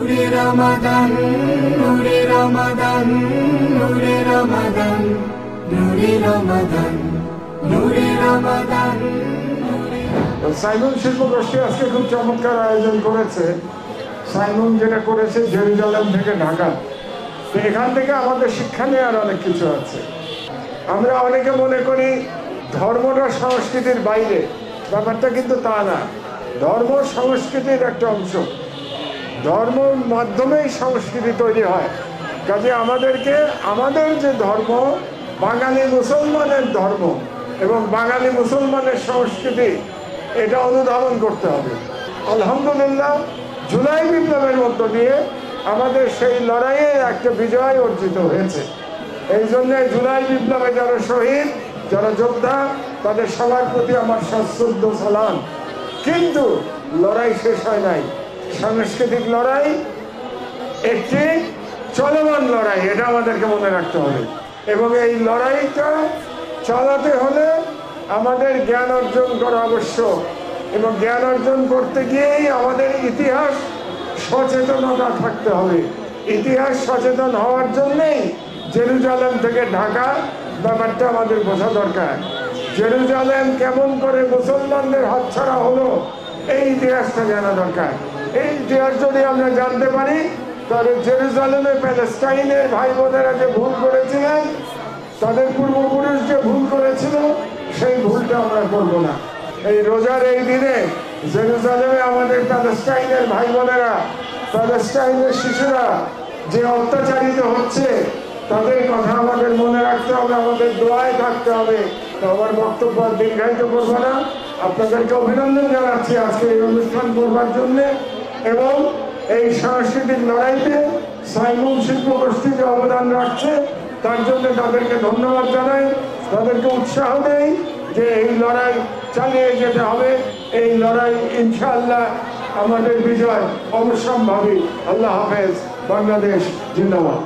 নূরে রমাদান, নূরে রমাদান, নূরে রমাদান, নূরে রমাদান, নূরে রমাদান। Simon শিল্প গোষ্ঠী আজকে খুব চমৎকার আয়োজন করেছে। সাইমন যেটা করেছে জেরুজালেম থেকে ঢাকা, তো এখান থেকে আমাদের শিক্ষা নেওয়ার অনেক কিছু আছে। আমরা অনেকে মনে করি ধর্মটা সংস্কৃতির বাইরে, ব্যাপারটা কিন্তু তা না। ধর্ম সংস্কৃতির একটা অংশ, ধর্মর মাধ্যমেই সংস্কৃতি তৈরি হয়। কাজে আমাদেরকে আমাদের যে ধর্ম, বাঙালি মুসলমানের ধর্ম এবং বাঙালি মুসলমানের সংস্কৃতি, এটা অনুধাবন করতে হবে। আলহামদুলিল্লাহ, জুলাই বিপ্লবের মধ্য দিয়ে আমাদের সেই লড়াইয়ে একটা বিজয় অর্জিত হয়েছে। এই জন্য জুলাই বিপ্লবে যারা শহীদ, যারা যোদ্ধা, তাদের সবার প্রতি আমার সশ্রদ্ধ সালাম। কিন্তু লড়াই শেষ হয় নাই। সাংস্কৃতিক লড়াই একটি চলমান লড়াই, এটা আমাদেরকে মনে রাখতে হবে। এবং এই লড়াইটা চালাতে হলে আমাদের জ্ঞান অর্জন করা আবশ্যক, এবং জ্ঞান অর্জন করতে গিয়েই আমাদের ইতিহাস সচেতনতা থাকতে হবে। ইতিহাস সচেতন হওয়ার জন্যেই জেরুজালেম থেকে ঢাকা ব্যাপারটা আমাদের বোঝা দরকার। জেরুজালেম কেমন করে মুসলমানদের হাতছাড়া হলো, এই ইতিহাসটা জানা দরকার। এই ইতিহাস যদি আমরা জানতে পারি, তাহলে জেরুজালেমে প্যালেস্টাইনের ভাই বোনেরা যে ভুল করেছিলেন, তাদের পূর্বপুরুষ যে ভুল করেছিল, সেই ভুলটা আমরা করব না। এই রোজার এই দিনে জেরুজালেমে আমাদের প্যালেস্টাইনের ভাই বোনেরা, প্যালেস্টাইনের শিশুরা যে অত্যাচারিত হচ্ছে, তাদের কথা আমাদের মনে রাখতে হবে, আমাদের দোয়ায় থাকতে হবে। তো আমার বক্তব্য দীর্ঘায়িত করবো না। আপনাদেরকে অভিনন্দন জানাচ্ছি আজকে এই অনুষ্ঠান করবার জন্য, এবং এই সাংস্কৃতিক লড়াইতে সাইমন শিল্প গোষ্ঠী যে অবদান রাখছে, তার জন্য তাদেরকে ধন্যবাদ জানাই, তাদেরকে উৎসাহ দেই যে এই লড়াই চালিয়ে যেতে হবে। এই লড়াই ইনশাআল্লাহ আমাদের বিজয় অবশ্যম্ভাবী। আল্লাহ হাফেজ। বাংলাদেশ জিন্দাবাদ।